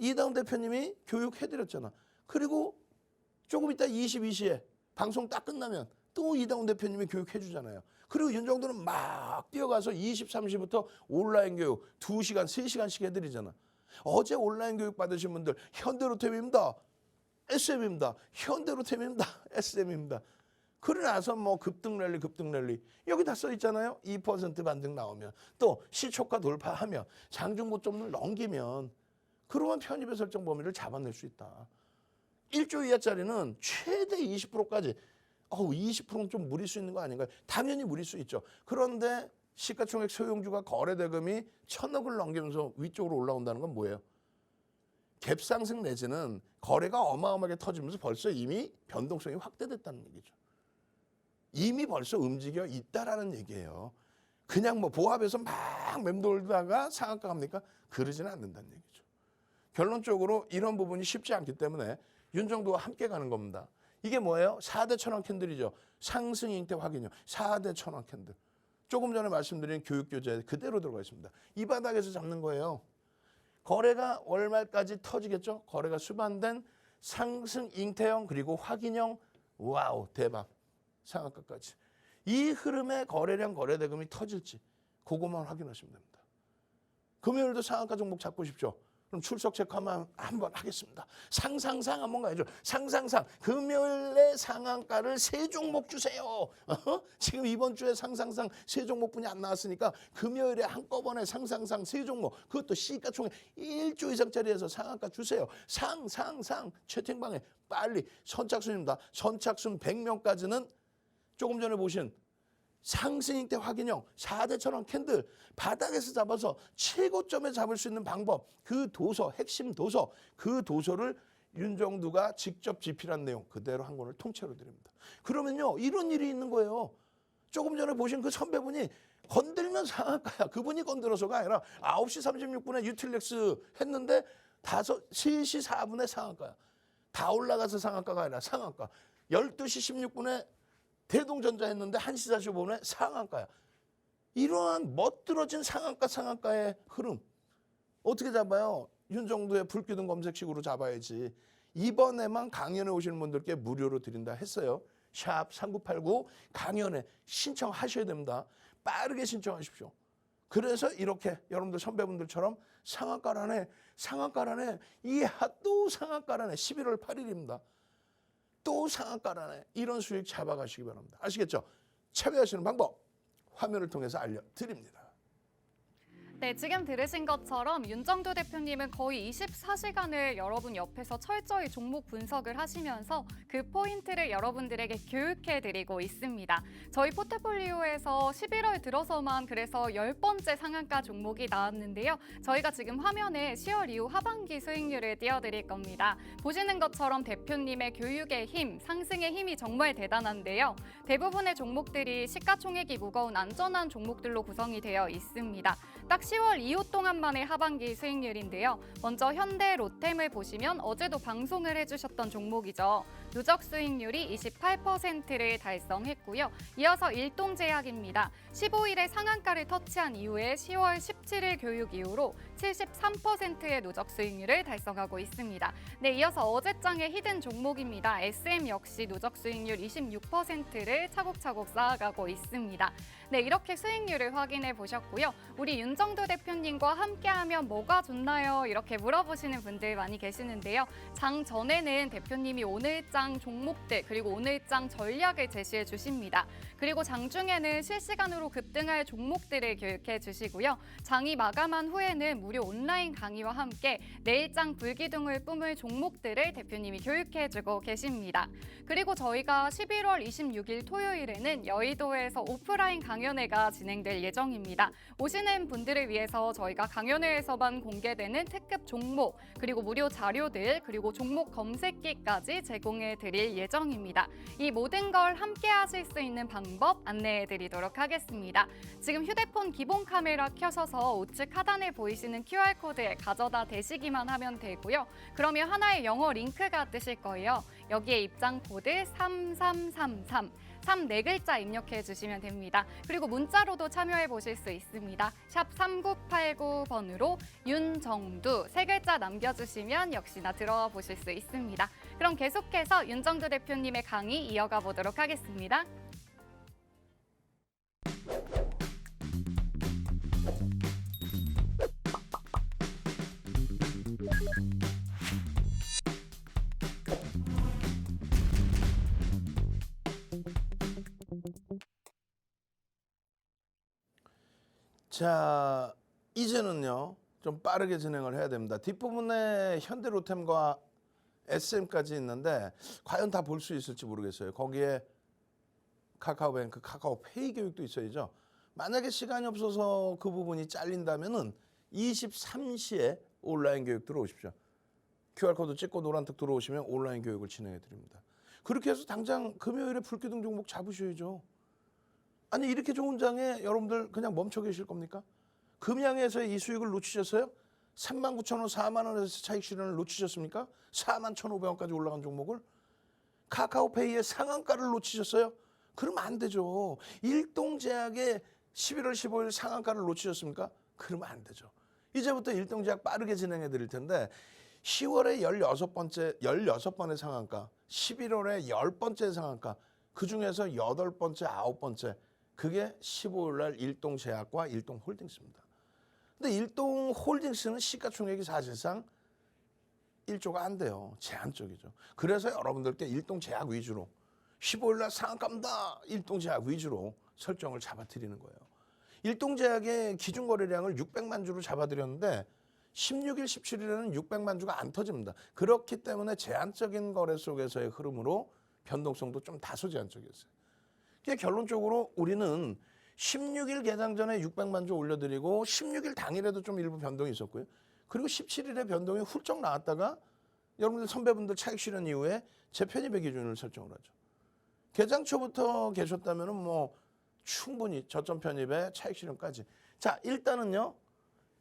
이다운 대표님이 교육해드렸잖아. 그리고 조금 이따 22시에 방송 딱 끝나면 또 이다운 대표님이 교육해주잖아요. 그리고 윤정두는 막 뛰어가서 23시부터 온라인 교육 2시간, 3시간씩 해드리잖아. 어제 온라인 교육 받으신 분들 현대로템입니다. SM입니다. 현대로템입니다. SM입니다. 그러고 나서 뭐 급등 랠리 여기 다 써 있잖아요. 2% 반등 나오면 또 시초가 돌파하면 장중 고점을 넘기면 그러면 편입의 설정 범위를 잡아낼 수 있다. 1조 이하짜리는 최대 20%까지 20%는 좀 무릴 수 있는 거 아닌가요? 당연히 무릴 수 있죠. 그런데 시가총액 소형주가 거래대금이 1,000억을 넘기면서 위쪽으로 올라온다는 건 뭐예요? 갭상승 내지는 거래가 어마어마하게 터지면서 벌써 이미 변동성이 확대됐다는 얘기죠. 이미 벌써 움직여 있다라는 얘기예요. 그냥 뭐 보합해서 막 맴돌다가 상한가 갑니까? 그러지는 않는다는 얘기죠. 결론적으로 이런 부분이 쉽지 않기 때문에 윤정두와 함께 가는 겁니다. 이게 뭐예요? 4대 천원 캔들이죠. 상승 형태 확인요. 4대 천원 캔들. 조금 전에 말씀드린 교육교재 그대로 들어가 있습니다. 이 바닥에서 잡는 거예요. 거래가 월말까지 터지겠죠? 거래가 수반된 상승 잉태형 그리고 확인형 와우 대박 상한가까지. 이 흐름에 거래량 거래대금이 터질지 그것만 확인하시면 됩니다. 금요일도 상한가 종목 잡고 싶죠? 그럼 출석 체크하면 한번 하겠습니다. 상상상 한번 가야죠. 상상상 금요일에 상한가를 3종목 주세요. 지금 이번 주에 상상상 3종목뿐이 안 나왔으니까 금요일에 한꺼번에 상상상 3종목 그것도 시가총액 1조 이상짜리에서 상한가 주세요. 상상상 채팅방에 빨리 선착순입니다. 선착순 100명까지는 조금 전에 보신 상승 때 확인형 4대천원 캔들 바닥에서 잡아서 최고점에 잡을 수 있는 방법 그 도서 핵심 도서 그 도서를 윤정두가 직접 집필한 내용 그대로 한 권을 통째로 드립니다. 그러면요 이런 일이 있는 거예요. 조금 전에 보신 그 선배분이 건들면 상한가야. 그분이 건들어서가 아니라 9시 36분에 유틸렉스 했는데 3시 4분에 상한가야. 다 올라가서 상한가가 아니라 상한가. 12시 16분에 대동전자 했는데 1시 45분에 상한가야. 이러한 멋들어진 상한가의 흐름 어떻게 잡아요? 윤정두의 불기둥 검색식으로 잡아야지. 이번에만 강연에 오시는 분들께 무료로 드린다 했어요. 샵 3989 강연에 신청하셔야 됩니다. 빠르게 신청하십시오. 그래서 이렇게 여러분들 선배분들처럼 상한가라네 이야 또 상한가라네 11월 8일입니다. 또 상한가라네 이런 수익 잡아가시기 바랍니다. 아시겠죠? 참여하시는 방법 화면을 통해서 알려드립니다. 네, 지금 들으신 것처럼 윤정두 대표님은 거의 24시간을 여러분 옆에서 철저히 종목 분석을 하시면서 그 포인트를 여러분들에게 교육해드리고 있습니다. 저희 포트폴리오에서 11월 들어서만 그래서 10번째 상한가 종목이 나왔는데요. 저희가 지금 화면에 10월 이후 하반기 수익률을 띄워드릴 겁니다. 보시는 것처럼 대표님의 교육의 힘, 상승의 힘이 정말 대단한데요. 대부분의 종목들이 시가총액이 무거운 안전한 종목들로 구성이 되어 있습니다. 딱 10월 2호 동안만의 하반기 수익률인데요. 먼저 현대 로템을 보시면 어제도 방송을 해주셨던 종목이죠. 누적 수익률이 28%를 달성했고요. 이어서 일동제약입니다. 15일에 상한가를 터치한 이후에 10월 17일 교육 이후로 73%의 누적 수익률을 달성하고 있습니다. 네, 이어서 어제장의 히든 종목입니다. SM 역시 누적 수익률 26%를 차곡차곡 쌓아가고 있습니다. 네, 이렇게 수익률을 확인해 보셨고요. 우리 윤정두 대표님과 함께하면 뭐가 좋나요? 이렇게 물어보시는 분들 많이 계시는데요. 장 전에는 대표님이 오늘장 종목들 그리고 오늘장 전략을 제시해 주십니다. 그리고 장중에는 실시간으로 급등할 종목들을 교육해 주시고요. 장이 마감한 후에는 무료 온라인 강의와 함께 내일장 불기둥을 뿜을 종목들을 대표님이 교육해 주고 계십니다. 그리고 저희가 11월 26일 토요일에는 여의도에서 오프라인 강연회가 진행될 예정입니다. 오시는 분들을 위해서 저희가 강연회에서만 공개되는 특급 종목, 그리고 무료 자료들, 그리고 종목 검색기까지 제공해 드릴 예정입니다. 이 모든 걸 함께 하실 수 있는 방법 안내해 드리도록 하겠습니다. 지금 휴대폰 기본 카메라 켜셔서 우측 하단에 보이시는 QR코드에 가져다 대시기만 하면 되고요. 그러면 하나의 영어 링크가 뜨실 거예요. 여기에 입장 코드 3333 3-4글자 입력해 주시면 됩니다. 그리고 문자로도 참여해 보실 수 있습니다. 샵 3989번으로 윤정두 3글자 남겨주시면 역시나 들어와 보실 수 있습니다. 그럼 계속해서 윤정두 대표님의 강의 이어가 보도록 하겠습니다. 자, 이제는요 좀 빠르게 진행을 해야 됩니다. 뒷부분에 현대로템과 SM까지 있는데 과연 다 볼 수 있을지 모르겠어요. 거기에 카카오뱅크, 카카오페이 교육도 있어야죠. 만약에 시간이 없어서 그 부분이 잘린다면은 23시에 온라인 교육 들어오십시오. QR코드 찍고 노란톡 들어오시면 온라인 교육을 진행해 드립니다. 그렇게 해서 당장 금요일에 불기둥 종목 잡으셔야죠. 아니 이렇게 좋은 장에 여러분들 그냥 멈춰 계실 겁니까? 금양에서의 이 수익을 놓치셨어요? 39,000원, 4만 원에서 차익 실현을 놓치셨습니까? 41,500원까지 올라간 종목을? 카카오페이의 상한가를 놓치셨어요? 그러면 안 되죠. 일동제약의 11월 15일 상한가를 놓치셨습니까? 그러면 안 되죠. 이제부터 일동제약 빠르게 진행해 드릴 텐데 10월에 16번의 상한가, 11월에 10번째 상한가, 그중에서 8번째, 9번째, 그게 15일 날 일동제약과 일동홀딩스입니다. 근데 일동홀딩스는 시가총액이 사실상 1조가 안 돼요. 제한적이죠. 그래서 여러분들께 일동제약 위주로 15일 날 상한가입니다. 일동제약 위주로 설정을 잡아드리는 거예요. 일동제약의 기준 거래량을 600만 주로 잡아드렸는데 16일, 17일에는 600만 주가 안 터집니다. 그렇기 때문에 제한적인 거래 속에서의 흐름으로 변동성도 좀 다소 제한적이었어요. 그러니까 결론적으로 우리는 16일 개장 전에 600만 주 올려드리고 16일 당일에도 좀 일부 변동이 있었고요. 그리고 17일에 변동이 훌쩍 나왔다가 여러분들 선배분들 차익 실현 이후에 재편입의 기준을 설정을 하죠. 개장 초부터 계셨다면 뭐 충분히 저점 편입에 차익 실현까지. 자, 일단은요.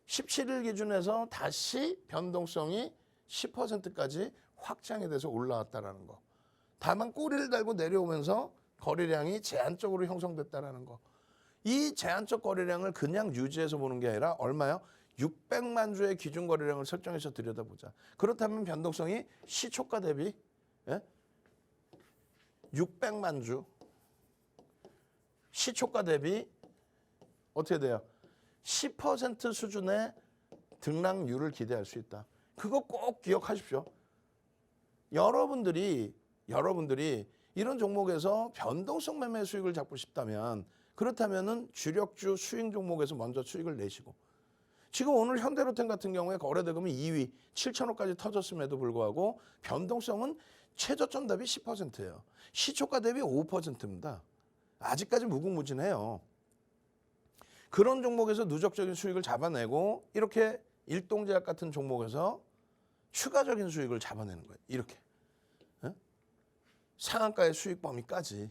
17일 기준에서 다시 변동성이 10%까지 확장이 돼서 올라왔다라는 거. 다만 꼬리를 달고 내려오면서 거래량이 제한적으로 형성됐다라는 거. 이 제한적 거래량을 그냥 유지해서 보는 게 아니라 얼마요? 600만 주의 기준 거래량을 설정해서 들여다보자. 그렇다면 변동성이 시초가 대비 600만 주 시초가 대비 어떻게 돼요? 10% 수준의 등락률을 기대할 수 있다. 그거 꼭 기억하십시오. 여러분들이 이런 종목에서 변동성 매매 수익을 잡고 싶다면 그렇다면은 주력주 수익 종목에서 먼저 수익을 내시고 지금 오늘 현대로템 같은 경우에 거래대금이 2위 7천억까지 터졌음에도 불구하고 변동성은 최저점 대비 10%예요. 시초가 대비 5%입니다. 아직까지 무궁무진해요. 그런 종목에서 누적적인 수익을 잡아내고 이렇게 일동제약 같은 종목에서 추가적인 수익을 잡아내는 거예요. 이렇게. 상한가의 수익 범위까지.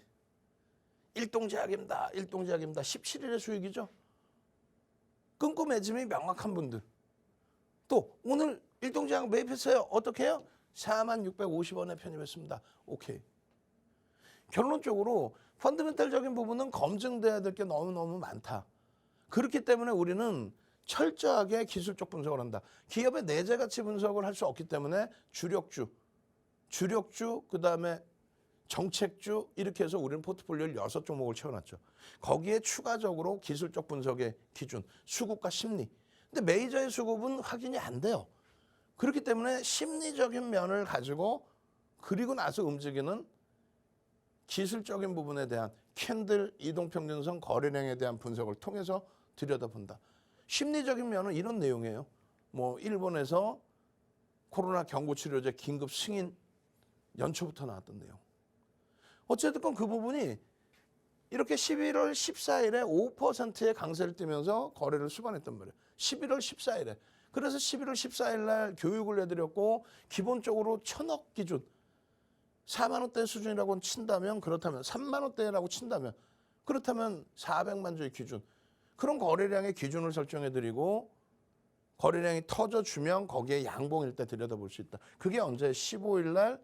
일동제약입니다. 17일의 수익이죠. 끊고 매짐이 명확한 분들. 또 오늘 일동제약 매입했어요. 어떻게 해요? 4650원에 편입했습니다. 오케이. 결론적으로 펀드멘탈적인 부분은 검증돼야 될 게 너무너무 많다. 그렇기 때문에 우리는 철저하게 기술적 분석을 한다. 기업의 내재 가치 분석을 할 수 없기 때문에 주력주, 그다음에 정책주 이렇게 해서 우리는 포트폴리오를 6종목을 채워놨죠. 거기에 추가적으로 기술적 분석의 기준, 수급과 심리. 근데 메이저의 수급은 확인이 안 돼요. 그렇기 때문에 심리적인 면을 가지고 그리고 나서 움직이는 기술적인 부분에 대한 캔들 이동평균선 거래량에 대한 분석을 통해서 들여다본다. 심리적인 면은 이런 내용이에요. 뭐 일본에서 코로나 경구치료제 긴급 승인 연초부터 나왔던 내용. 어쨌든 그 부분이 이렇게 11월 14일에 5%의 강세를 띠면서 거래를 수반했단 말이에요. 11월 14일에. 그래서 11월 14일 날 교육을 해드렸고 기본적으로 1000억 기준 4만 원대 수준이라고 친다면 그렇다면 3만 원대라고 친다면 그렇다면 400만 주의 기준. 그런 거래량의 기준을 설정해드리고 거래량이 터져주면 거기에 양봉일 때 들여다볼 수 있다. 그게 언제 15일 날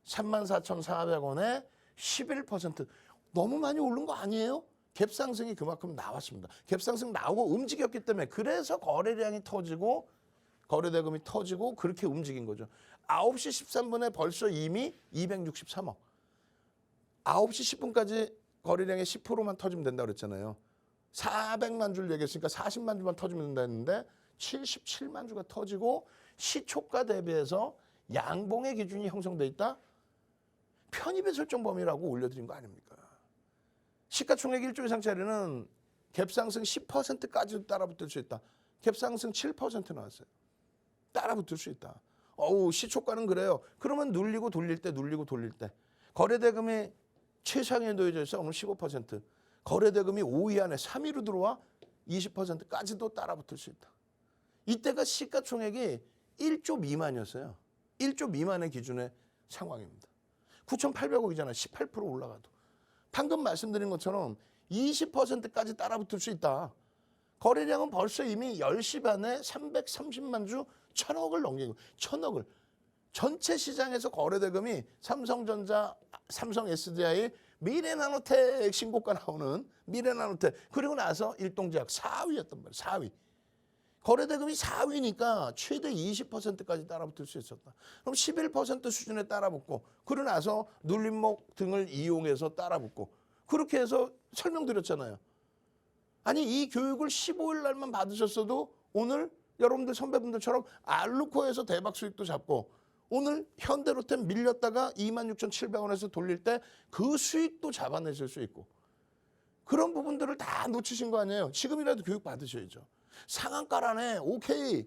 34,400원에 11% 너무 많이 오른 거 아니에요? 갭상승이 그만큼 나왔습니다. 갭상승 나오고 움직였기 때문에 그래서 거래량이 터지고 거래대금이 터지고 그렇게 움직인 거죠. 9시 13분에 벌써 이미 263억. 9시 10분까지 거래량의 10%만 터지면 된다고 그랬잖아요. 400만 주를 얘기했으니까 40만 주만 터지면 된다 했는데 77만 주가 터지고 시초가 대비해서 양봉의 기준이 형성돼 있다. 편입의 설정 범위라고 올려드린 거 아닙니까? 시가총액 1조 이상 짜리는 갭상승 10%까지도 따라붙을 수 있다. 갭상승 7% 나왔어요. 따라붙을 수 있다. 시초가는 그래요. 그러면 눌리고 돌릴 때. 거래대금이 최상위에 놓여져 있어. 오늘 15%. 거래대금이 5위 안에 3위로 들어와 20%까지도 따라붙을 수 있다. 이때가 시가총액이 1조 미만이었어요. 1조 미만의 기준의 상황입니다. 9,800억이잖아. 18% 올라가도. 방금 말씀드린 것처럼 20%까지 따라붙을 수 있다. 거래량은 벌써 이미 10시 반에 330만 주 1,000억을 넘기고 1,000억을. 전체 시장에서 거래대금이 삼성전자, 삼성 SDI, 미래나노텍 신고가 나오는 미래나노텍. 그리고 나서 일동제약 4위였단 말이에요. 4위. 거래대금이 4위니까 최대 20%까지 따라붙을 수 있었다. 그럼 11% 수준에 따라붙고 그러고 나서 눌림목 등을 이용해서 따라붙고 그렇게 해서 설명드렸잖아요. 아니 이 교육을 15일 날만 받으셨어도 오늘 여러분들 선배분들처럼 알루코에서 대박 수익도 잡고 오늘 현대로템 밀렸다가 26,700원에서 돌릴 때 그 수익도 잡아내실 수 있고 그런 부분들을 다 놓치신 거 아니에요. 지금이라도 교육 받으셔야죠. 상한가라네. 오케이.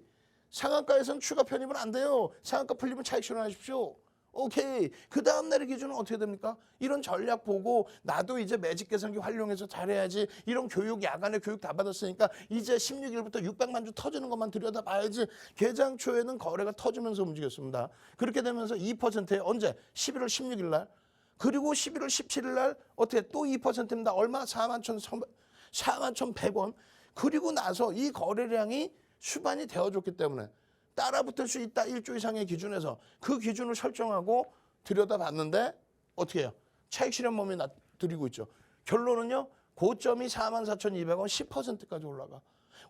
상한가에서는 추가 편입은 안 돼요. 상한가 풀리면 차익 실현하십시오. 오케이. 그 다음 날의 기준은 어떻게 됩니까? 이런 전략 보고 나도 이제 매직 계산기 활용해서 잘해야지. 이런 교육, 야간에 교육 다 받았으니까 이제 16일부터 600만 주 터지는 것만 들여다봐야지. 개장 초에는 거래가 터지면서 움직였습니다. 그렇게 되면서 2%에 언제? 11월 16일 날. 그리고 11월 17일 날 어떻게 또 2%입니다. 얼마? 41,100원. 그리고 나서 이 거래량이 수반이 되어줬기 때문에 따라붙을 수 있다 1조 이상의 기준에서 그 기준을 설정하고 들여다봤는데 어떻게 해요? 차익 실현 범위 드리고 있죠. 결론은요. 고점이 44,200원 10%까지 올라가.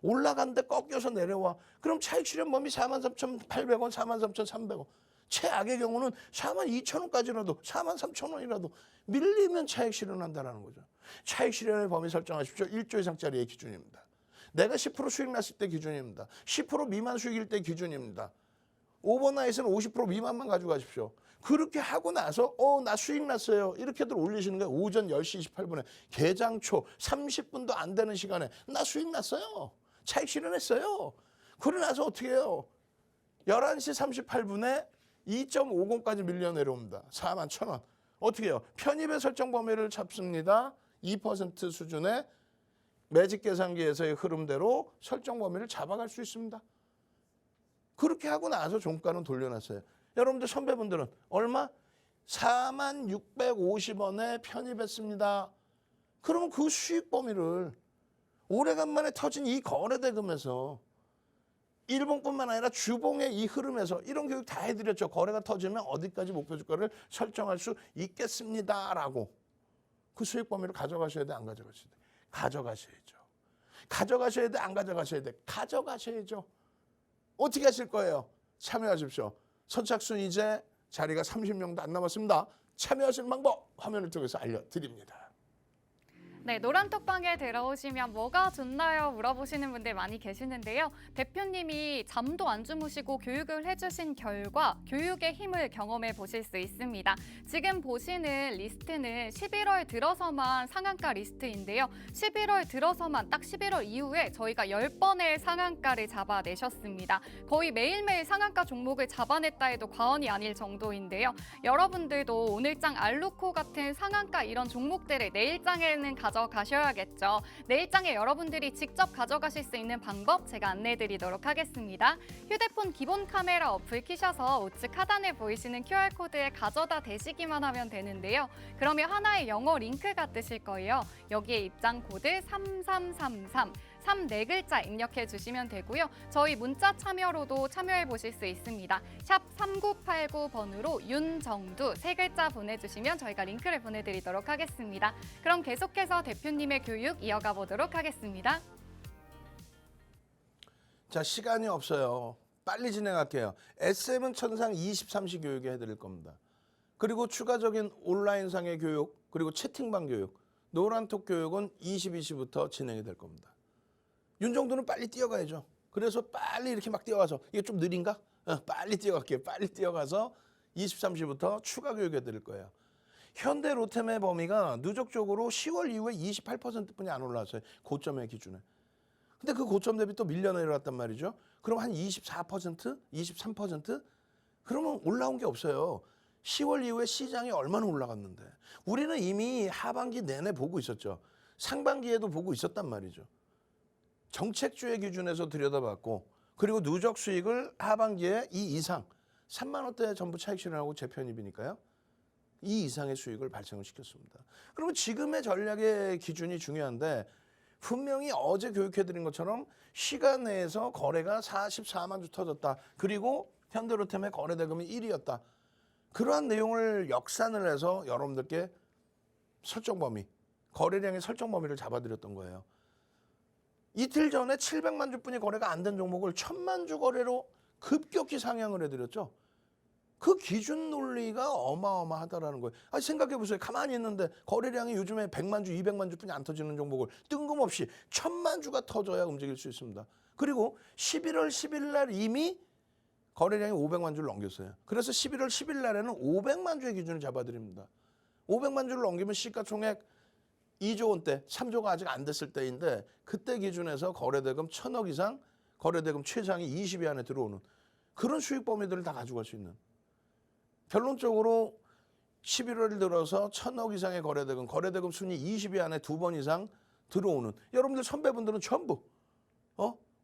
올라간데 꺾여서 내려와. 그럼 차익 실현 범위 43,800원 43,300원. 최악의 경우는 42,000원까지라도 43,000원이라도 밀리면 차익 실현한다는 거죠. 차익 실현의 범위 설정하십시오. 1조 이상짜리의 기준입니다. 내가 10% 수익 났을 때 기준입니다. 10% 미만 수익일 때 기준입니다. 오버나잇은 50% 미만만 가져가십시오. 그렇게 하고 나서 나 수익 났어요. 이렇게들 올리시는 거예요. 오전 10시 28분에 개장 초 30분도 안 되는 시간에 나 수익 났어요. 차익 실현했어요. 그러고 나서 어떻게 해요? 11시 38분에 2.50까지 밀려 내려옵니다. 41,000원. 어떻게 해요? 편입의 설정 범위를 잡습니다. 2% 수준의 매직 계산기에서의 흐름대로 설정 범위를 잡아갈 수 있습니다. 그렇게 하고 나서 종가는 돌려놨어요. 여러분들 선배분들은 얼마? 46,50원에 편입했습니다. 그러면 그 수익 범위를 오래간만에 터진 이 거래대금에서 일봉뿐만 아니라 주봉의 이 흐름에서 이런 교육 다 해드렸죠. 거래가 터지면 어디까지 목표 주가를 설정할 수 있겠습니다라고. 그 수익 범위를 가져가셔야 돼, 안 가져가셔야 돼? 가져가셔야죠. 가져가셔야 돼, 안 가져가셔야 돼? 가져가셔야죠. 어떻게 하실 거예요? 참여하십시오. 선착순 이제 자리가 30명도 안 남았습니다. 참여하실 방법 화면을 통해서 알려드립니다. 네, 노란톡방에 들어오시면 뭐가 좋나요? 물어보시는 분들 많이 계시는데요. 대표님이 잠도 안 주무시고 교육을 해주신 결과 교육의 힘을 경험해 보실 수 있습니다. 지금 보시는 리스트는 11월 들어서만 상한가 리스트인데요. 11월 들어서만 딱 11월 이후에 저희가 10번의 상한가를 잡아내셨습니다. 거의 매일매일 상한가 종목을 잡아냈다 해도 과언이 아닐 정도인데요. 여러분들도 오늘장 알루코 같은 상한가 이런 종목들을 내일장에는 가져가셔야겠죠. 내일장에 여러분들이 직접 가져가실 수 있는 방법 제가 안내해드리도록 하겠습니다. 휴대폰 기본 카메라 어플 키셔서 우측 하단에 보이시는 QR코드에 가져다 대시기만 하면 되는데요. 그러면 하나의 영어 링크가 뜨실 거예요. 여기에 입장 코드 3333 3-4글자 입력해 주시면 되고요. 저희 문자 참여로도 참여해 보실 수 있습니다. 샵 3989번으로 윤정두 3글자 보내주시면 저희가 링크를 보내드리도록 하겠습니다. 그럼 계속해서 대표님의 교육 이어가 보도록 하겠습니다. 자, 시간이 없어요. 빨리 진행할게요. SM은 천상 23시 교육에 해드릴 겁니다. 그리고 추가적인 온라인상의 교육, 그리고 채팅방 교육, 노란톡 교육은 22시부터 진행이 될 겁니다. 윤정도는 빨리 뛰어가야죠. 그래서 빨리 이렇게 막 뛰어가서 이게 좀 느린가? 빨리 뛰어갈게요. 빨리 뛰어가서 23시부터 추가 교육해 드릴 거예요. 현대 로템의 범위가 누적적으로 10월 이후에 28%뿐이 안 올라왔어요. 고점의 기준에. 근데 그 고점 대비 또 밀려 내려왔단 말이죠. 그럼 한 24%? 23%? 그러면 올라온 게 없어요. 10월 이후에 시장이 얼마나 올라갔는데. 우리는 이미 하반기 내내 보고 있었죠. 상반기에도 보고 있었단 말이죠. 정책주의 기준에서 들여다봤고 그리고 누적 수익을 하반기에 이 이상 3만 원대 전부 차익 실현하고 재편입이니까요. 이 이상의 수익을 발생을 시켰습니다. 그러면 지금의 전략의 기준이 중요한데 분명히 어제 교육해드린 것처럼 시간 내에서 거래가 44만 주 터졌다. 그리고 현대로템의 거래대금이 1위였다. 그러한 내용을 역산을 해서 여러분들께 설정 범위, 거래량의 설정 범위를 잡아드렸던 거예요. 이틀 전에 700만 주뿐이 거래가 안 된 종목을 1000만 주 거래로 급격히 상향을 해드렸죠. 그 기준 논리가 어마어마하다라는 거예요. 아니, 생각해보세요. 가만히 있는데 거래량이 요즘에 100만 주, 200만 주뿐이 안 터지는 종목을 뜬금없이 1000만 주가 터져야 움직일 수 있습니다. 그리고 11월 10일 날 이미 거래량이 500만 주를 넘겼어요. 그래서 11월 10일 날에는 500만 주의 기준을 잡아드립니다. 500만 주를 넘기면 시가총액 2조 원대, 3조가 아직 안 됐을 때인데 그때 기준에서 거래대금 1000억 이상, 거래대금 최장이 20위 안에 들어오는 그런 수익 범위들을 다 가져갈 수 있는. 결론적으로 11월 들어서 1000억 이상의 거래대금 순위 20위 안에 2번 이상 들어오는 여러분들 선배분들은 전부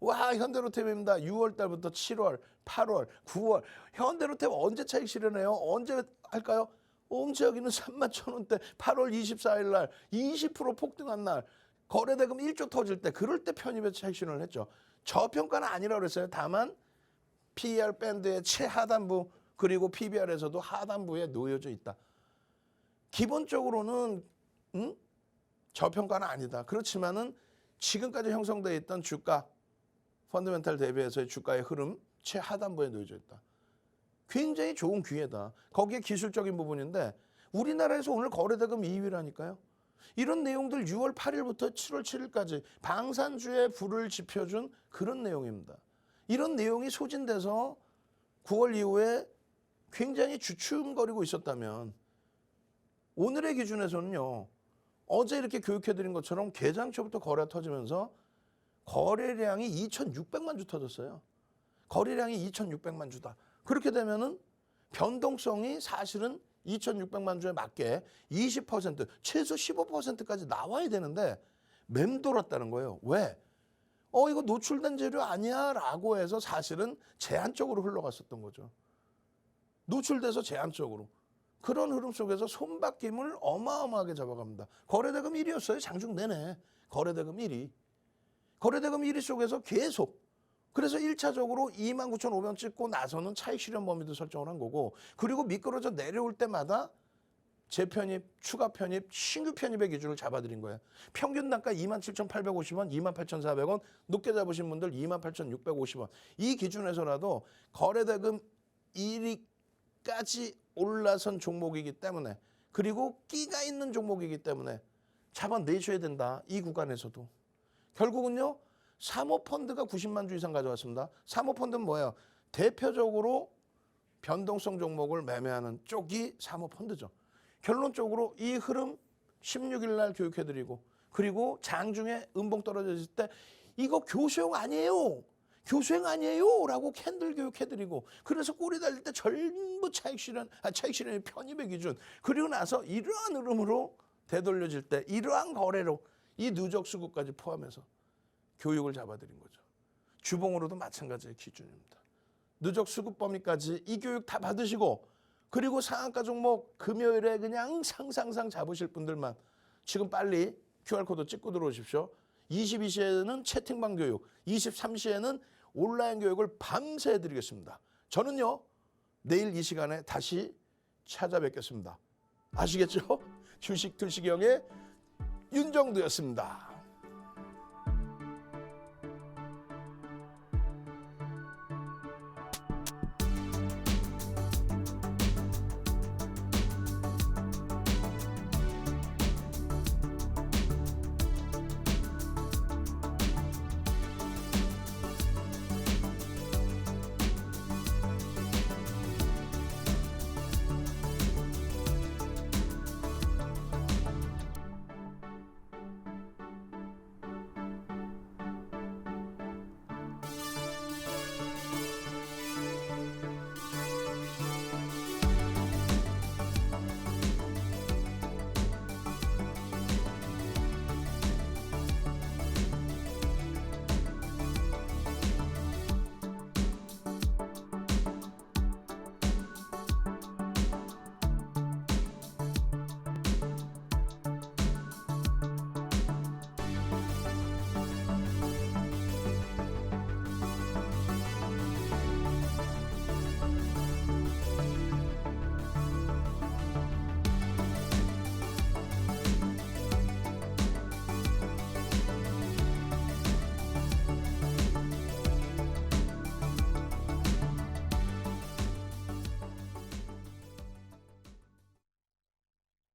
와 현대로템입니다. 6월 달부터 7월, 8월, 9월 현대로템 언제 차익 실현해요? 언제 할까요? 언제 여기는 31,000원대 8월 24일 날 20% 폭등한 날 거래대금 1조 터질 때 그럴 때 편입해서 차익 실현을 했죠. 저평가는 아니라고 그랬어요. 다만 PER 밴드의 최하단부 그리고 PBR에서도 하단부에 놓여져 있다. 기본적으로는 저평가는 아니다. 그렇지만은 지금까지 형성되어 있던 주가 펀더멘탈 대비해서의 주가의 흐름 최하단부에 놓여져 있다. 굉장히 좋은 기회다. 거기에 기술적인 부분인데 우리나라에서 오늘 거래대금 2위라니까요. 이런 내용들 6월 8일부터 7월 7일까지 방산주에 불을 지펴준 그런 내용입니다. 이런 내용이 소진돼서 9월 이후에 굉장히 주춤거리고 있었다면 오늘의 기준에서는요. 어제 이렇게 교육해드린 것처럼 개장초부터 거래가 터지면서 거래량이 2,600만 주 터졌어요. 거래량이 2,600만 주다. 그렇게 되면은 변동성이 사실은 2,600만 주에 맞게 20% 최소 15%까지 나와야 되는데 맴돌았다는 거예요. 왜? 이거 노출된 재료 아니야? 라고 해서 사실은 제한적으로 흘러갔었던 거죠. 노출돼서 제한적으로. 그런 흐름 속에서 손바뀜을 어마어마하게 잡아갑니다. 거래대금 1위였어요. 장중 내내. 거래대금 1위. 거래대금 1위 속에서 계속. 그래서 1차적으로 29,500원 찍고 나서는 차익 실현 범위도 설정을 한 거고 그리고 미끄러져 내려올 때마다 재편입, 추가 편입, 신규 편입의 기준을 잡아드린 거예요. 평균 단가 27,850원, 28,400원, 높게 잡으신 분들 28,650원. 이 기준에서라도 거래대금 1위까지 올라선 종목이기 때문에 그리고 끼가 있는 종목이기 때문에 잡아내셔야 된다. 이 구간에서도. 결국은요. 사모펀드가 90만 주 이상 가져왔습니다. 사모펀드는 뭐예요? 대표적으로 변동성 종목을 매매하는 쪽이 사모펀드죠. 결론적으로 이 흐름 16일 날 교육해드리고 그리고 장중에 음봉 떨어졌을 때 이거 교수형 아니에요. 교수형 아니에요. 라고 캔들 교육해드리고 그래서 꼬리 달릴 때 전부 차익 실현의 편입의 기준 그리고 나서 이러한 흐름으로 되돌려질 때 이러한 거래로 이 누적 수급까지 포함해서 교육을 잡아드린 거죠. 주봉으로도 마찬가지의 기준입니다. 누적 수급 범위까지 이 교육 다 받으시고 그리고 상한가 종목 금요일에 그냥 상상상 잡으실 분들만 지금 빨리 QR코드 찍고 들어오십시오. 22시에는 채팅방 교육, 23시에는 온라인 교육을 밤새 해드리겠습니다. 저는요. 내일 이 시간에 다시 찾아뵙겠습니다. 아시겠죠? 주식 들시경의 윤정두였습니다.